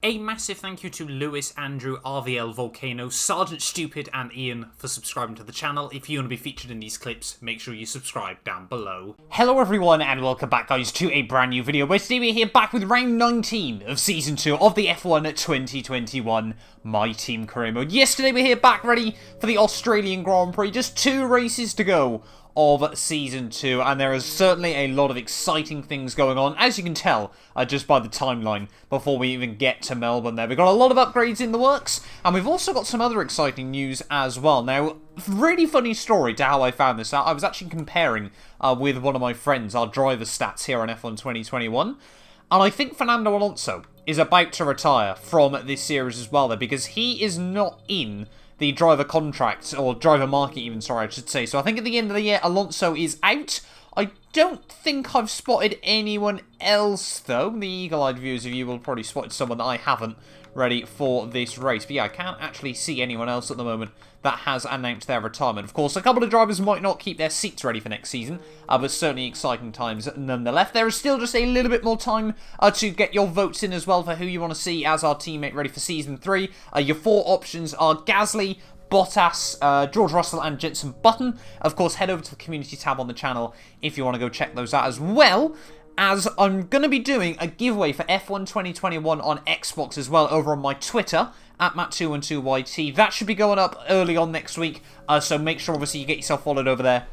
A massive thank you to Lewis, Andrew, RVL, Volcano, Sergeant Stupid and Ian for subscribing to the channel. If you want to be featured in these clips, make sure you subscribe down below. Hello everyone and welcome back guys to a brand new video where today we're here back with round 19 of Season 2 of the F1 2021 My Team Career Mode. Yesterday we're here back ready for the Australian Grand Prix, just 2 races to go of Season 2, and there is certainly a lot of exciting things going on, as you can tell just by the timeline before we even get to Melbourne there. We've got a lot of upgrades in the works, and we've also got some other exciting news as well. Now, really funny story to how I found this out. I was actually comparing with one of my friends our driver stats here on F1 2021, and I think Fernando Alonso is about to retire from this series as well there, because he is not in the driver contract, or driver market even, sorry, I should say. So I think at the end of the year, Alonso is out. I don't think I've spotted anyone else, though. The eagle-eyed viewers of you will probably spot someone that I haven't ready for this race. But yeah, I can't actually see anyone else at the moment that has announced their retirement. Of course, a couple of drivers might not keep their seats ready for next season, but certainly exciting times nonetheless. There is still just a little bit more time to get your votes in as well for who you want to see as our teammate ready for Season 3. Your 4 options are Gasly, Bottas, George Russell and Jenson Button. Of course, head over to the community tab on the channel if you want to go check those out, as well as I'm going to be doing a giveaway for F1 2021 on Xbox as well over on my Twitter at Matt212YT. That should be going up early on next week, so make sure obviously you get yourself followed over there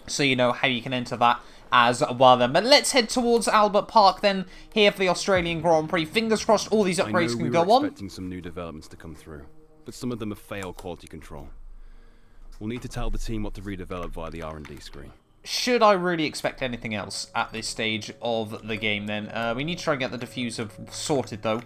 so you know how you can enter that as well then. But let's head towards Albert Park then, here for the Australian Grand Prix. Fingers crossed all these upgrades can go on. Expecting some new developments to come through, but some of them have failed quality control. We'll need to tell the team what to redevelop via the R&D screen. Should I really expect anything else at this stage of the game then? We need to try and get the diffuser sorted though.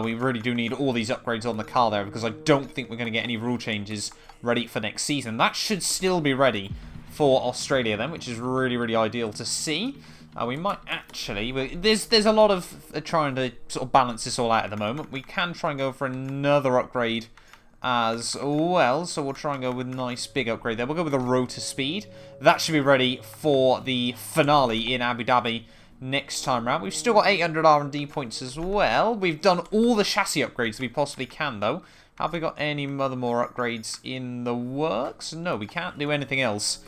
We really do need all these upgrades on the car there, because I don't think we're going to get any rule changes ready for next season. That should still be ready for Australia then, which is really, really ideal to see. We might actually... There's a lot of trying to sort of balance this all out at the moment. We can try and go for another upgrade as well, so we'll try and go with a nice big upgrade there. We'll go with a rotor speed. That should be ready for the finale in Abu Dhabi next time round. We've still got 800 R&D points as well. We've done all the chassis upgrades we possibly can though. Have we got any other more upgrades in the works? No, we can't do anything else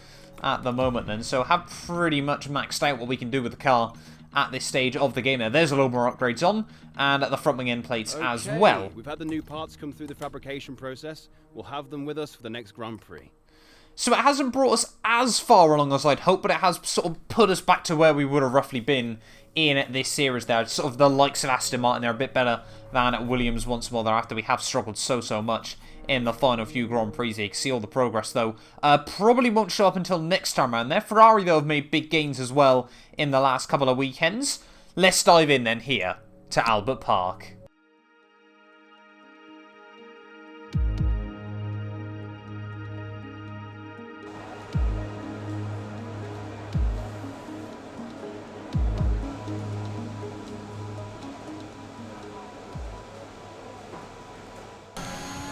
at the moment then, so have pretty much maxed out what we can do with the car at this stage of the game there. There's a lot more upgrades on, and at the front wing end plates as well. We've had the new parts come through the fabrication process. We'll have them with us for the next Grand Prix. So it hasn't brought us as far along as I'd hoped, but it has sort of put us back to where we would have roughly been in this series there. Sort of the likes of Aston Martin, they're a bit better than Williams once more there, after we have struggled so much in the final few Grand Prix. You can see all the progress though. Probably won't show up until next time around there. Ferrari though have made big gains as well in the last couple of weekends. Let's dive in then here to Albert Park.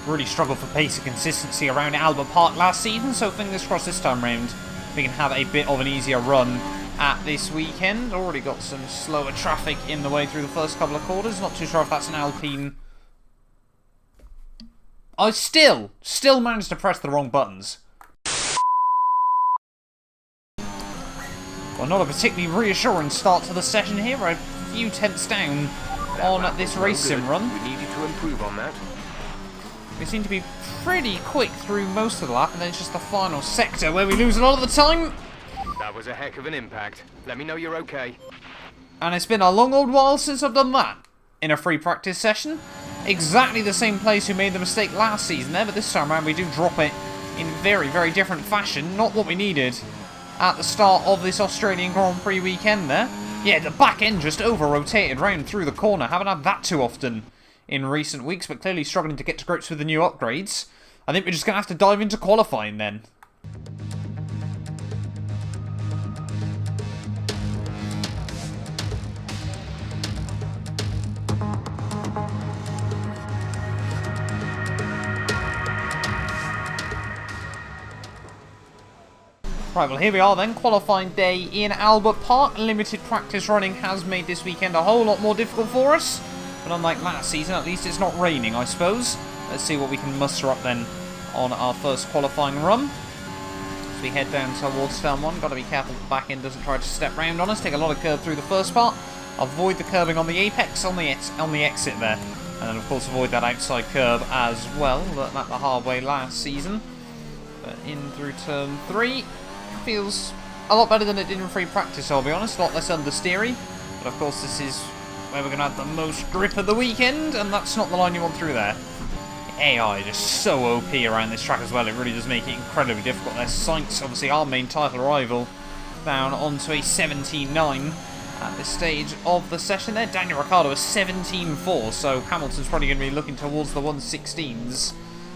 Really struggled for pace and consistency around Albert Park last season, so fingers crossed this time round we can have a bit of an easier run at this weekend. Already got some slower traffic in the way through the first couple of quarters. Not too sure if that's an Alpine. I still managed to press the wrong buttons. Well, not a particularly reassuring start to the session here. We're a few tenths down on this race sim run. We need you to improve on that. We seem to be pretty quick through most of the lap, and then it's just the final sector where we lose a lot of the time. That was a heck of an impact. Let me know you're okay. And it's been a long old while since I've done that in a free practice session. Exactly the same place who made the mistake last season there, but this time around we do drop it in very, very different fashion. Not what we needed at the start of this Australian Grand Prix weekend there. Yeah, the back end just over-rotated round through the corner. Haven't had that too often in recent weeks, but clearly struggling to get to grips with the new upgrades. I think we're just going to have to dive into qualifying then. Right, well here we are then, qualifying day in Albert Park. Limited practice running has made this weekend a whole lot more difficult for us. But unlike last season, at least it's not raining, I suppose. Let's see what we can muster up then on our first qualifying run. As we head down towards turn 1, got to be careful the back end doesn't try to step round on us. Take a lot of curb through the first part. Avoid the curbing on the apex, on the exit there. And then, of course, avoid that outside curb as well. Learned that the hard way last season. But in through turn 3, feels a lot better than it did in free practice, I'll be honest. A lot less understeery. But, of course, this is where we're going to have the most grip of the weekend. And that's not the line you want through there. AI just so OP around this track as well. It really does make it incredibly difficult. There's Sainz, obviously our main title rival, down onto a 17.9 at this stage of the session there. Daniel Ricciardo a 17.4, so Hamilton's probably going to be looking towards the 116s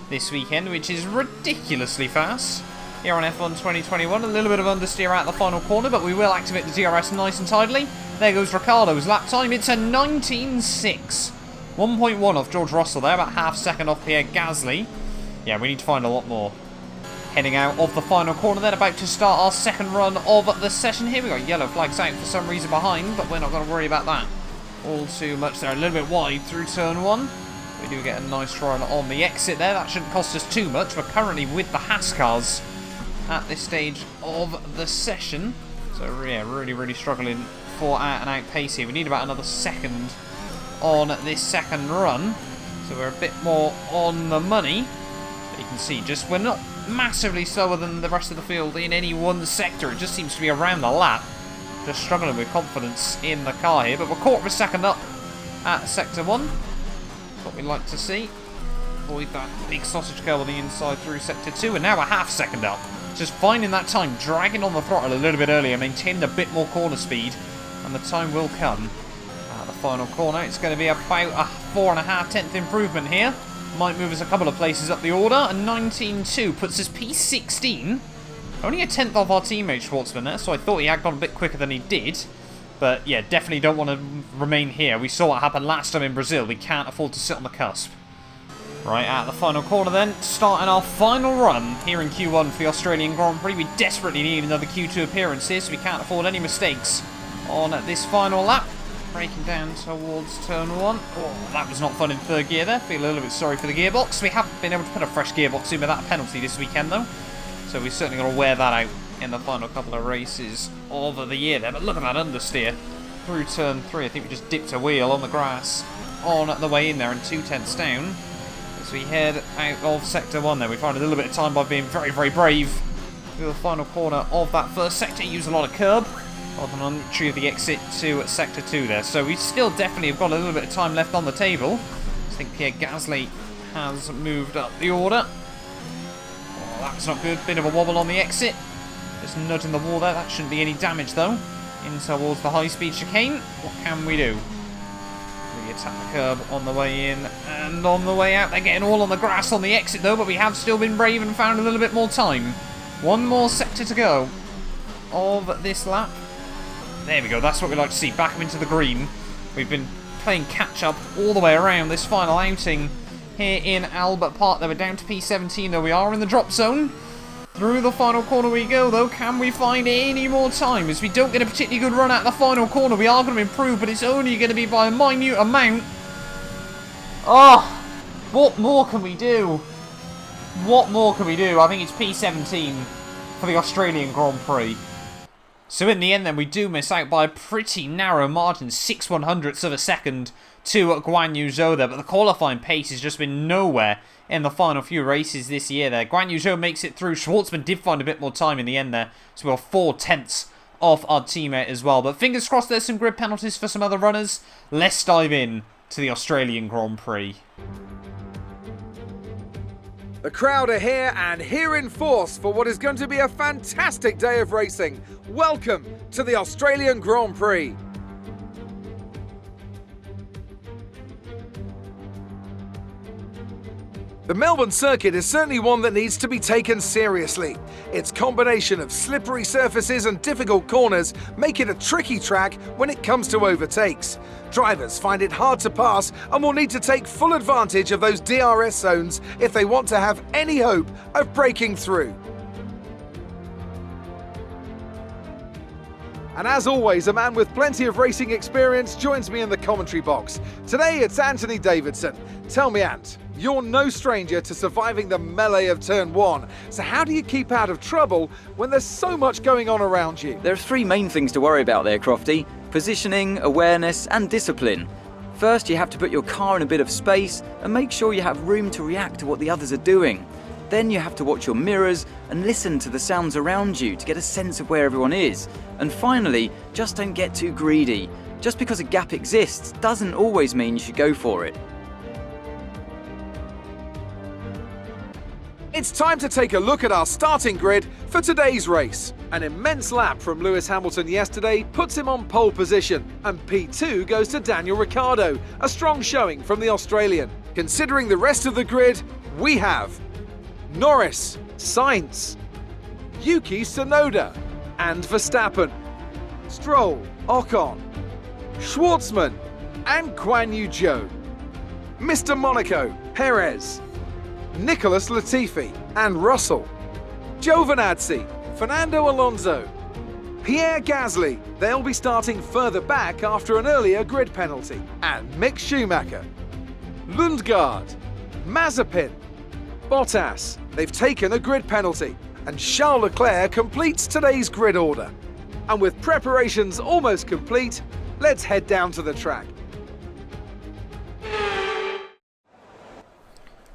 this weekend, which is ridiculously fast. Here on F1 2021, a little bit of understeer out the final corner, but we will activate the DRS nice and tidily. There goes Ricciardo's lap time. It's a 19.6. 1.1 off George Russell there, about half second off Pierre Gasly. Yeah, we need to find a lot more. Heading out of the final corner then, about to start our second run of the session here. We've got yellow flags out for some reason behind, but we're not going to worry about that all too much there. A little bit wide through turn 1. We do get a nice run on the exit there. That shouldn't cost us too much. We're currently with the Haas cars at this stage of the session. So yeah, really struggling for out-and-out pace here. We need about another second on this second run, so we're a bit more on the money. But you can see just we're not massively slower than the rest of the field in any one sector. It just seems to be around the lap. Just struggling with confidence in the car here, but we're quarter of a second up at sector 1. That's what we like to see. Avoid that big sausage curl on the inside through sector 2, and now a half second up. Just finding that time, dragging on the throttle a little bit earlier, maintaining a bit more corner speed, and the time will come. The final corner, it's going to be about a 4.5 improvement here. Might move us a couple of places up the order. A 19.2 puts us P16. Only a tenth off our teammate Schwartzman there, so I thought he had gone a bit quicker than he did. But yeah, definitely don't want to remain here. We saw what happened last time in Brazil. We can't afford to sit on the cusp. Right, at the final corner then, starting our final run here in Q1 for the Australian Grand Prix. We desperately need another Q2 appearance here, so we can't afford any mistakes on this final lap. Braking down towards turn 1. Oh, that was not fun in third gear there. Feel a little bit sorry for the gearbox. We haven't been able to put a fresh gearbox in without a penalty this weekend though. So we're certainly going to wear that out in the final couple of races of the year there. But look at that understeer through turn 3. I think we just dipped a wheel on the grass on the way in there and 2/10 down. As we head out of sector 1 there, we find a little bit of time by being very brave through the final corner of that first sector. Use a lot of curb. On the entry of the exit to sector 2 there. So we still definitely have got a little bit of time left on the table. I think Pierre Gasly has moved up the order. Oh, that's not good. Bit of a wobble on the exit. Just nudging the wall there. That shouldn't be any damage though. In towards the high-speed chicane. What can we do? We attack the curb on the way in and on the way out. They're getting all on the grass on the exit though, but we have still been brave and found a little bit more time. One more sector to go of this lap. There we go, that's what we like to see. Back up into the green. We've been playing catch-up all the way around this final outing here in Albert Park. We're down to P17, though. We are in the drop zone. Through the final corner we go, though. Can we find any more time? As we don't get a particularly good run at the final corner, we are going to improve, but it's only going to be by a minute amount. Oh, what more can we do? What more can we do? I think it's P17 for the Australian Grand Prix. So in the end then, we do miss out by a pretty narrow margin, 6/100ths of a second to Guan Yu Zhou there, but the qualifying pace has just been nowhere in the final few races this year there. Guan Yu Zhou makes it through. Schwartzman did find a bit more time in the end there, so we're 4/10 off our teammate as well. But fingers crossed there's some grid penalties for some other runners. Let's dive in to the Australian Grand Prix. The crowd are here and here in force for what is going to be a fantastic day of racing. Welcome to the Australian Grand Prix. The Melbourne circuit is certainly one that needs to be taken seriously. Its combination of slippery surfaces and difficult corners make it a tricky track when it comes to overtakes. Drivers find it hard to pass and will need to take full advantage of those DRS zones if they want to have any hope of breaking through. And as always, a man with plenty of racing experience joins me in the commentary box. Today it's Anthony Davidson. Tell me, Ant, you're no stranger to surviving the melee of turn 1. So how do you keep out of trouble when there's so much going on around you? There are three main things to worry about there, Crofty. Positioning, awareness and discipline. First, you have to put your car in a bit of space and make sure you have room to react to what the others are doing. Then you have to watch your mirrors and listen to the sounds around you to get a sense of where everyone is. And finally, just don't get too greedy. Just because a gap exists doesn't always mean you should go for it. It's time to take a look at our starting grid for today's race. An immense lap from Lewis Hamilton yesterday puts him on pole position, and P2 goes to Daniel Ricciardo, a strong showing from the Australian. Considering the rest of the grid, we have Norris, Sainz, Yuki Tsunoda, and Verstappen, Stroll, Ocon, Schwartzman, and Guan Yu Zhou, Mr. Monaco, Perez, Nicholas Latifi, and Russell, Giovinazzi, Fernando Alonso, Pierre Gasly, they'll be starting further back after an earlier grid penalty, and Mick Schumacher, Lundgaard, Mazepin, Bottas, they've taken a grid penalty, and Charles Leclerc completes today's grid order. And with preparations almost complete, let's head down to the track.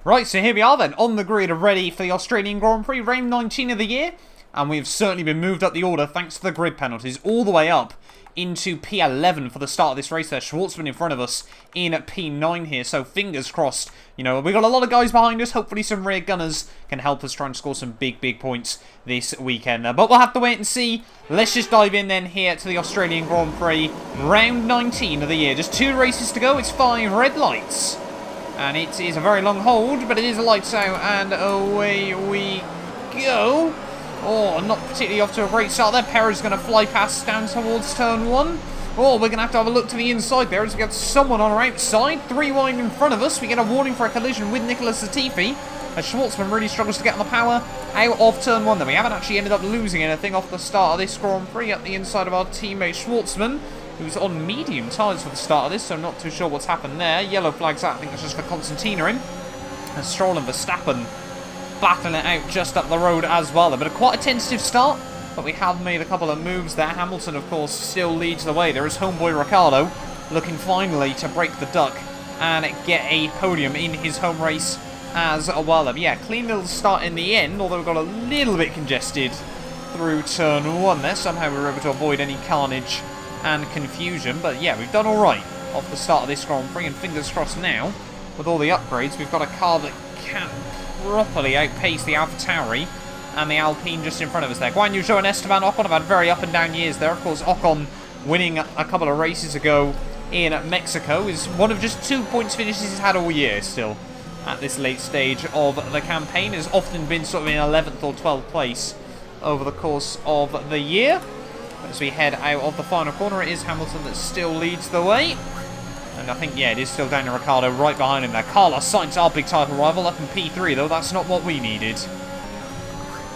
Right, so here we are then, on the grid, ready for the Australian Grand Prix, round 19 of the year. And we've certainly been moved up the order thanks to the grid penalties, all the way up into P11 for the start of this race there. Schwartzman in front of us in P9 here, so fingers crossed. You know, we've got a lot of guys behind us. Hopefully some rear gunners can help us try and score some big points this weekend. But we'll have to wait and see. Let's just dive in then here to the Australian Grand Prix, round 19 of the year. Just 2 races to go. It's 5 red lights. And it is a very long hold, but it is a lights out, and away we go. Oh, not particularly off to a great start there. Perez is going to fly past down towards turn 1. Oh, we're going to have a look to the inside there as we get someone on our outside. 3 wide in front of us. We get a warning for a collision with Nicholas Latifi, as Schwartzman really struggles to get on the power out of turn 1 there. We haven't actually ended up losing anything off the start of this Grand Prix at the inside of our teammate Schwartzman, who's on medium tyres for the start of this, so not too sure what's happened there. Yellow flags out, I think that's just for Constantina in. And Stroll and Verstappen battling it out just up the road as well. But quite a tentative start, but we have made a couple of moves there. Hamilton, of course, still leads the way. There is homeboy Ricciardo looking finally to break the duck and get a podium in his home race as well. But yeah, clean little start in the end, although we got a little bit congested through turn 1 there. Somehow we were able to avoid any carnage and confusion. But yeah, we've done alright off the start of this Grand Prix, and fingers crossed now, with all the upgrades, we've got a car that can properly outpace the AlphaTauri and the Alpine just in front of us there. Guan Yu Zhou and Esteban Ocon have had very up and down years there. Of course, Ocon winning a couple of races ago in Mexico is one of just 2 points finishes he's had all year still at this late stage of the campaign. Has often been sort of in 11th or 12th place over the course of the year. As we head out of the final corner, it is Hamilton that still leads the way. And I think, yeah, it is still Daniel Ricciardo right behind him there. Carlos Sainz, our big title rival, up in P3, though. That's not what we needed.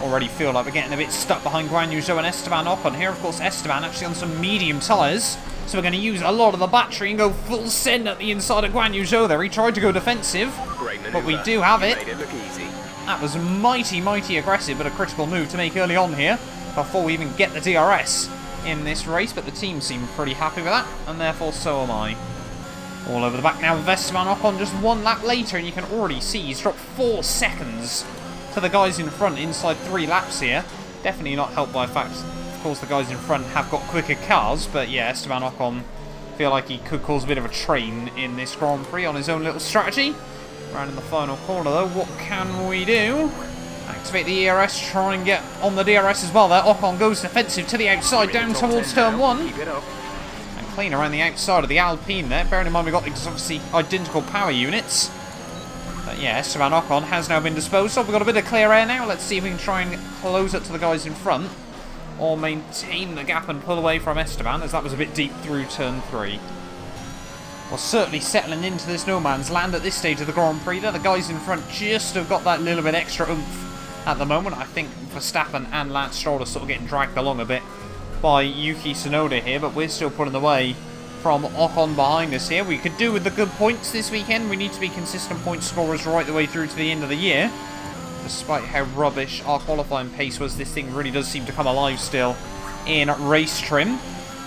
Already feel like we're getting a bit stuck behind Guan Yu Zhou and Esteban Ocon here. Of course, Esteban actually on some medium tyres, so we're going to use a lot of the battery and go full send at the inside of Guan Yu Zhou there. He tried to go defensive, but we do have it. That was mighty aggressive, but a critical move to make early on here before we even get the DRS in this race. But the team seem pretty happy with that, and therefore so am I. All over the back now with Esteban Ocon just 1 lap later, and you can already see he's dropped 4 seconds to the guys in front inside 3 laps here. Definitely not helped by the fact, of course, the guys in front have got quicker cars, but yeah, Esteban Ocon feel like he could cause a bit of a train in this Grand Prix on his own little strategy. Around in the final corner though, what can we do? Activate the ERS, try and get on the DRS as well there. Ocon goes defensive to the outside, down towards turn 1. And clean around the outside of the Alpine there. Bearing in mind we've got obviously identical power units. But yeah, Esteban Ocon has now been disposed of. We've got a bit of clear air now. Let's see if we can try and close it to the guys in front, or maintain the gap and pull away from Esteban, as that was a bit deep through turn 3. Well, certainly settling into this no man's land at this stage of the Grand Prix there. The guys in front just have got that little bit extra oomph at the moment. I think Verstappen and Lance Stroll are sort of getting dragged along a bit by Yuki Tsunoda here, but we're still pulling away from Ocon behind us here. We could do with the good points this weekend. We need to be consistent point scorers right the way through to the end of the year. Despite how rubbish our qualifying pace was, this thing really does seem to come alive still in race trim.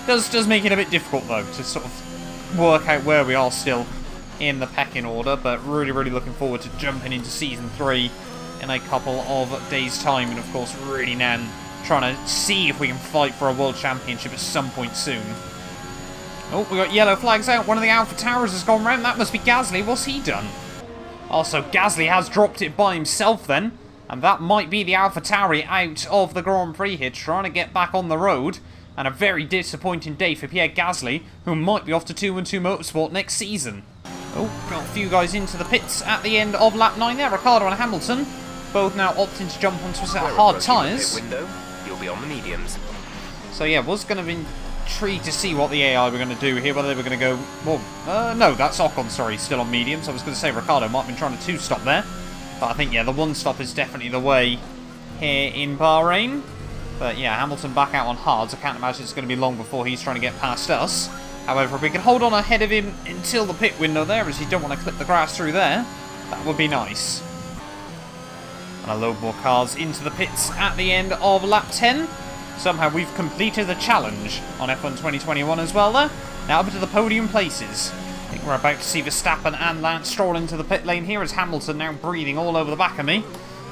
Does make it a bit difficult, though, to sort of work out where we are still in the pecking order, but really looking forward to jumping into Season 3 in a couple of days' time, and of course really now trying to see if we can fight for a World Championship at some point soon. Oh, we got yellow flags out. One of the Alpha Towers has gone round. That must be Gasly. What's he done? Also, Gasly has dropped it by himself then, and that might be the Alpha Tauri out of the Grand Prix here, trying to get back on the road. And a very disappointing day for Pierre Gasly, who might be off to 2-2 Motorsport next season. Oh, got a few guys into the pits at the end of lap 9 there. Ricciardo and Hamilton both now opting to jump onto a set of hard tyres. You'll be on the mediums. So yeah, was going to be intrigued to see what the AI were going to do here, whether they were going to go... Well, no, that's Ocon, sorry, still on mediums. I was going to say Ricciardo might have been trying to two-stop there. But I think, yeah, the one-stop is definitely the way here in Bahrain. But yeah, Hamilton back out on hards. I can't imagine it's going to be long before he's trying to get past us. However, if we can hold on ahead of him until the pit window there, as you don't want to clip the grass through there, that would be nice. And a load more cars into the pits at the end of lap 10. Somehow we've completed the challenge on F1 2021 as well there. Now up into the podium places. I think we're about to see Verstappen and Lance Stroll into the pit lane here, as Hamilton now breathing all over the back of me.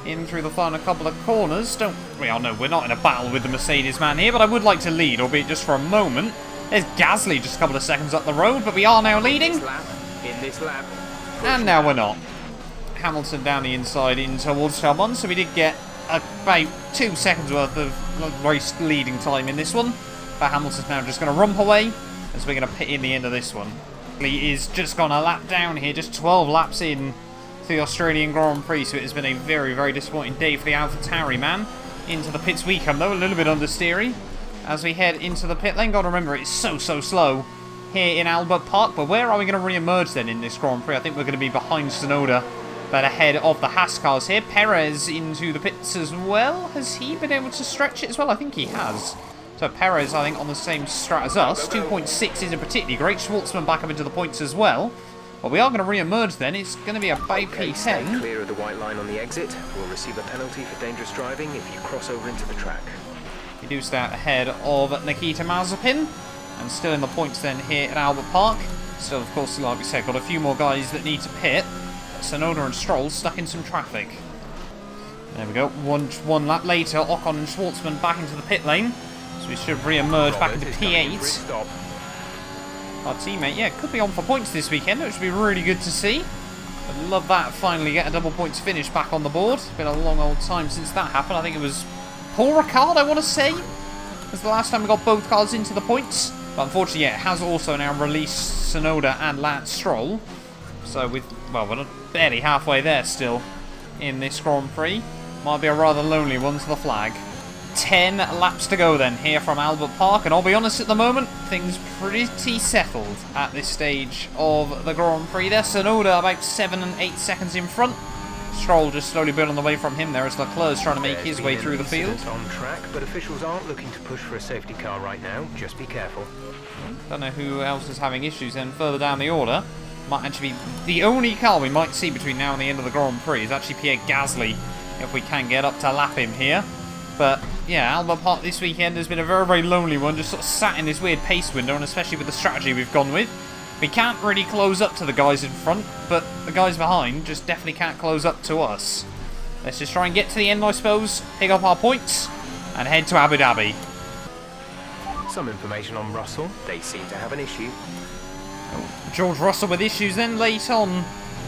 In through the final couple of corners. Don't we all know we're not in a battle with the Mercedes man here, but I would like to lead, albeit just for a moment. There's Gasly just a couple of seconds up the road, but we are now leading. In this lap. And now we're not. Hamilton down the inside in towards Albon, so we did get about 2 seconds worth of race leading time in this one. But Hamilton's now just going to rump away, as we're going to pit in the end of this one. He is just gone a lap down here, just 12 laps in to the Australian Grand Prix, so it has been a very disappointing day for the Alpha Tauri man. Into the pits we come though, a little bit understeery as we head into the pit lane. Got to remember, it's so slow here in Albert Park, but where are we going to re-emerge then in this Grand Prix? I think we're going to be behind Tsunoda, but ahead of the Haas cars here. Perez into the pits as well. Has he been able to stretch it as well? I think he has. So Perez, I think, on the same strat as us. 2.6 isn't particularly great. Schwartzman back up into the points as well. But we are going to re-emerge then. It's going to be a by P10. Clear of the white line on the exit. We'll receive a penalty for dangerous driving if you cross over into the track. We do start ahead of Nikita Mazepin. And still in the points then here at Albert Park. Still, of course, like we said, got a few more guys that need to pit. Tsunoda and Stroll stuck in some traffic. There we go. One lap later, Ocon and Schwartzman back into the pit lane. So we should re-emerge back into P8. Our teammate, yeah, could be on for points this weekend, which would be really good to see. I'd love that, finally get a double points finish back on the board. It's been a long old time since that happened. I think it was Paul Ricard, I want to say, was the last time we got both cars into the points. But unfortunately, yeah, it has also now released Tsunoda and Lance Stroll. So we're barely halfway there still in this Grand Prix. Might be a rather lonely one to the flag. 10 laps to go then here from Albert Park, and I'll be honest, at the moment things pretty settled at this stage of the Grand Prix there. Tsunoda about 7 and 8 seconds in front. Stroll just slowly building the way from him there as Leclerc's trying to make his way through the field. On track, but officials aren't looking to push for a safety car right now. Just be careful. Don't know who else is having issues then further down the order. Might actually be the only car we might see between now and the end of the Grand Prix is actually Pierre Gasly, if we can get up to lap him here. But yeah, Albert Park this weekend has been a very lonely one, just sort of sat in this weird pace window, and especially with the strategy we've gone with. We can't really close up to the guys in front, but the guys behind just definitely can't close up to us. Let's just try and get to the end, I suppose, pick up our points, and head to Abu Dhabi. Some information on Russell. They seem to have an issue. George Russell with issues then late on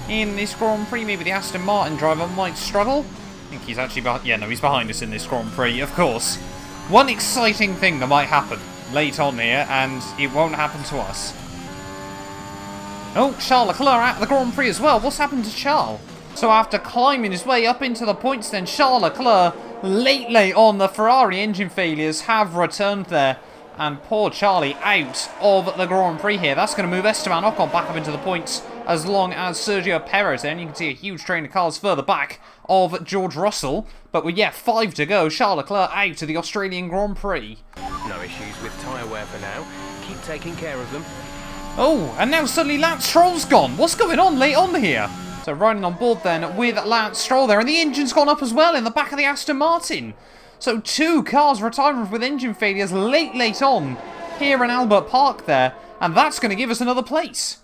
in this Grand Prix. Maybe the Aston Martin driver might struggle. I think he's actually behind. Yeah, no, he's behind us in this Grand Prix, of course. One exciting thing that might happen late on here, and it won't happen to us. Oh, Charles Leclerc out of the Grand Prix as well. What's happened to Charles? So after climbing his way up into the points, then Charles Leclerc, late on, the Ferrari engine failures have returned there. And poor Charlie out of the Grand Prix here. That's going to move Esteban Ocon back up into the points as long as Sergio Perez there. And you can see a huge train of cars further back of George Russell. But with, 5 to go, Charles Leclerc out to the Australian Grand Prix. No issues with tyre wear for now. Keep taking care of them. Oh, and now suddenly Lance Stroll's gone. What's going on late on here? So riding on board then with Lance Stroll there. And the engine's gone up as well in the back of the Aston Martin. So 2 cars retiring with engine failures late on here in Albert Park there. And that's going to give us another place.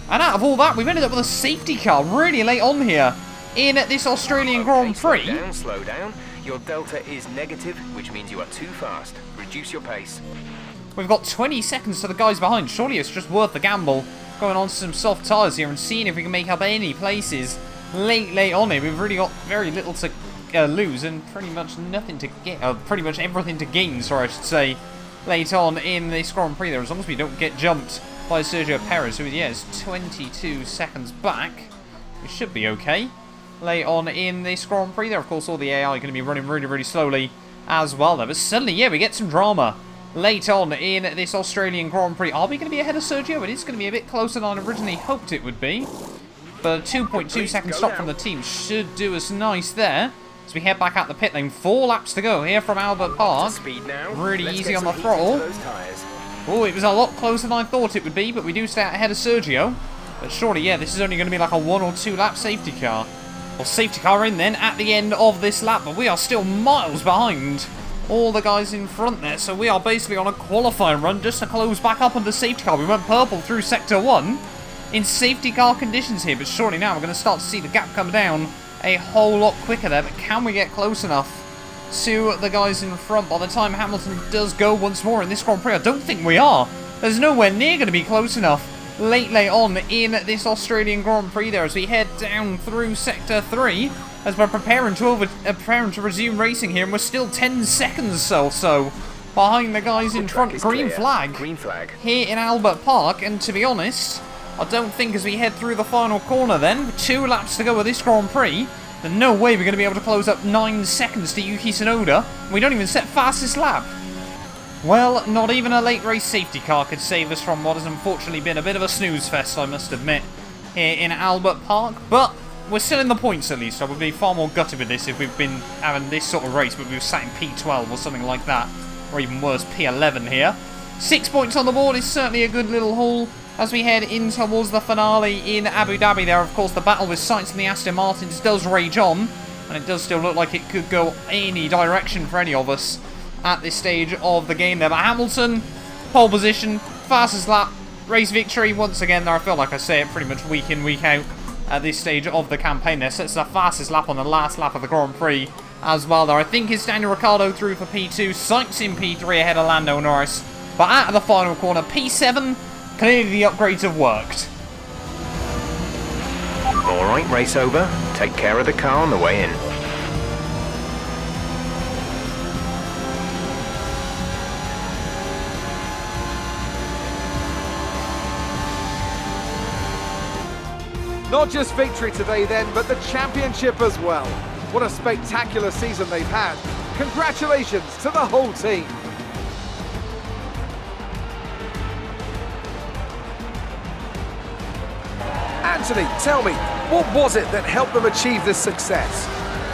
And out of all that, we've ended up with a safety car really late on here in this Australian Grand Prix. Slow down. Your delta is negative, which means you are too fast. Reduce your pace. We've got 20 seconds to the guys behind. Surely it's just worth the gamble. Going on to some soft tyres here and seeing if we can make up any places late on here. We've really got very little to lose and pretty much nothing to get. Pretty much everything to gain, sorry, I should say, late on in this Grand Prix there. As long as we don't get jumped by Sergio Perez, who is 22 seconds back. We should be okay. Late on in this Grand Prix there. Of course, all the AI are going to be running really slowly as well there. But suddenly, we get some drama late on in this Australian Grand Prix. Are we going to be ahead of Sergio? It is going to be a bit closer than I originally hoped it would be. But a 2.2 second stop from the team should do us nice there. As we head back out the pit lane. 4 laps to go here from Albert Park. Really easy on the throttle. Oh, it was a lot closer than I thought it would be, but we do stay out ahead of Sergio. But surely, this is only going to be like a 1 or 2 lap safety car. Well, safety car in then at the end of this lap, but we are still miles behind all the guys in front there. So we are basically on a qualifying run just to close back up on the safety car. We went purple through Sector 1 in safety car conditions here, but surely now we're going to start to see the gap come down a whole lot quicker there. But can we get close enough to the guys in front by the time Hamilton does go once more in this Grand Prix? I don't think we are. There's nowhere near going to be close enough late on in this Australian Grand Prix there as we head down through Sector 3 as we're preparing to resume racing here, and we're still 10 seconds or so behind the guys in front. Green flag here in Albert Park, and to be honest, I don't think as we head through the final corner then, 2 laps to go with this Grand Prix, there's no way we're going to be able to close up 9 seconds to Yuki Tsunoda. We don't even set fastest lap. Well, not even a late race safety car could save us from what has unfortunately been a bit of a snooze fest, I must admit, here in Albert Park. But we're still in the points at least. I would be far more gutted with this if we've been having this sort of race, but we were sat in P12 or something like that. Or even worse, P11 here. 6 points on the board is certainly a good little haul as we head in towards the finale in Abu Dhabi there. Of course, the battle with Sainz and the Aston Martins does rage on, and it does still look like it could go any direction for any of us at this stage of the game there. But Hamilton, pole position, fastest lap, race victory once again there. I feel like I say it pretty much week in, week out at this stage of the campaign there. Sets the fastest lap on the last lap of the Grand Prix as well there. I think it's Daniel Ricciardo through for P2, Sainz in P3 ahead of Lando Norris. But out of the final corner, P7, clearly the upgrades have worked. Alright, race over. Take care of the car on the way in. Not just victory today then, but the championship as well. What a spectacular season they've had. Congratulations to the whole team. Anthony, tell me, what was it that helped them achieve this success?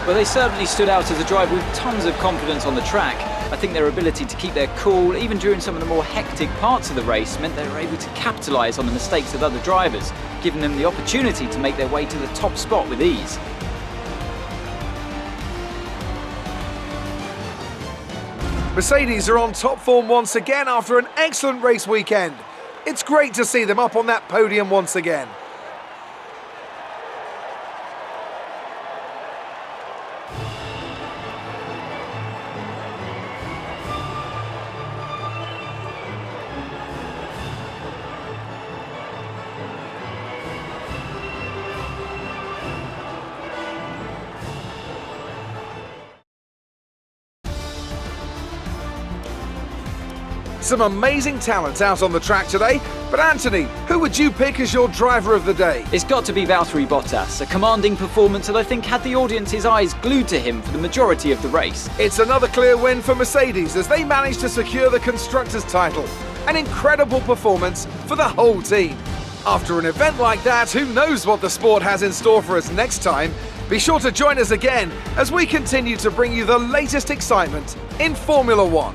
Well, they certainly stood out as a driver with tons of confidence on the track. I think their ability to keep their cool, even during some of the more hectic parts of the race, meant they were able to capitalise on the mistakes of other drivers, giving them the opportunity to make their way to the top spot with ease. Mercedes are on top form once again after an excellent race weekend. It's great to see them up on that podium once again. Some amazing talent out on the track today, but Anthony, who would you pick as your driver of the day? It's got to be Valtteri Bottas, a commanding performance that I think had the audience's eyes glued to him for the majority of the race. It's another clear win for Mercedes as they managed to secure the Constructors' title. An incredible performance for the whole team. After an event like that, who knows what the sport has in store for us next time? Be sure to join us again as we continue to bring you the latest excitement in Formula One.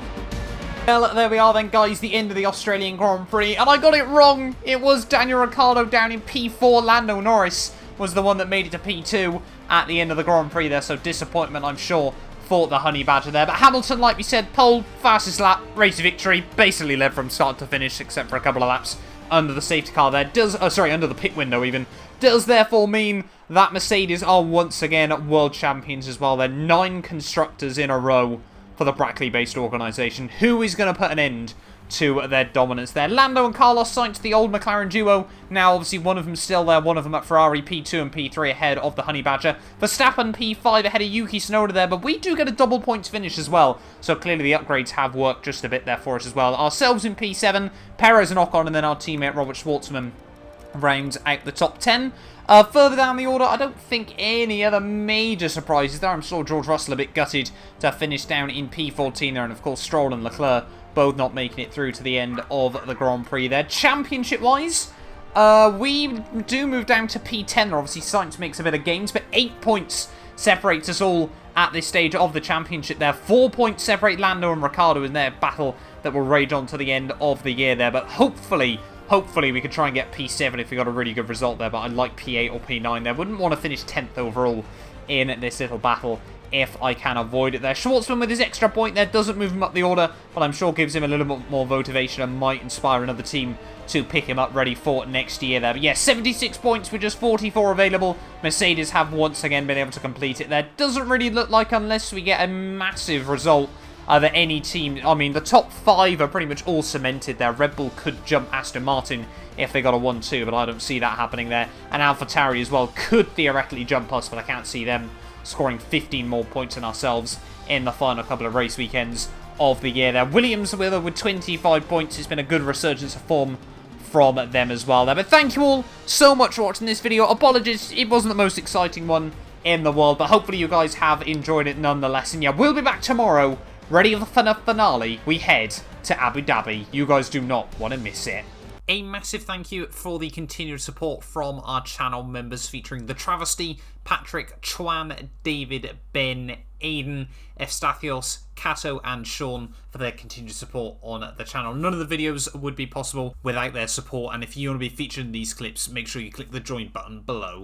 Well, there we are then, guys, the end of the Australian Grand Prix, and I got it wrong. It was Daniel Ricciardo down in P4. Lando Norris was the one that made it to P2 at the end of the Grand Prix there, so disappointment, I'm sure, for the Honey Badger there. But Hamilton, like we said, pole, fastest lap, race victory, basically led from start to finish, except for a couple of laps under the safety car there. Under the pit window even. Does therefore mean that Mercedes are once again world champions as well. They're 9 constructors in a row for the Brackley-based organisation. Who is going to put an end to their dominance there? Lando and Carlos Sainz, the old McLaren duo. Now, obviously, one of them still there, one of them at Ferrari, P2 and P3 ahead of the Honey Badger. Verstappen, P5 ahead of Yuki Tsunoda there, but we do get a double points finish as well. So clearly the upgrades have worked just a bit there for us as well. Ourselves in P7, Perez and Ocon, and then our teammate Robert Schwartzman rounds out the top 10. Further down the order, I don't think any other major surprises there. I'm sure George Russell a bit gutted to finish down in P14 there, and of course Stroll and Leclerc both not making it through to the end of the Grand Prix there. Championship-wise, we do move down to P10 there. Obviously, Sainz makes a bit of gains, but 8 points separates us all at this stage of the championship there. 4 points separate Lando and Ricciardo in their battle that will rage on to the end of the year there, but hopefully we could try and get P7 if we got a really good result there, but I'd like P8 or P9 there. Wouldn't want to finish 10th overall in this little battle if I can avoid it there. Schwartzman with his extra point there doesn't move him up the order, but I'm sure gives him a little bit more motivation and might inspire another team to pick him up ready for next year there. But yeah, 76 points with just 44 available. Mercedes have once again been able to complete it there. Doesn't really look like, unless we get a massive result, that any team, I mean, the top 5 are pretty much all cemented there. Red Bull could jump Aston Martin if they got a 1-2, but I don't see that happening there. And AlphaTauri as well could theoretically jump us, but I can't see them scoring 15 more points than ourselves in the final couple of race weekends of the year there. Williams with 25 points. It's been a good resurgence of form from them as well there. But thank you all so much for watching this video. Apologies, it wasn't the most exciting one in the world, but hopefully you guys have enjoyed it nonetheless. And yeah, we'll be back tomorrow, ready for the finale. We head to Abu Dhabi. You guys do not want to miss it. A massive thank you for the continued support from our channel members, featuring The Travesty, Patrick, Chuan, David, Ben, Aiden, Eustathios, Kato and Sean for their continued support on the channel. None of the videos would be possible without their support, and if you want to be featured in these clips, make sure you click the join button below.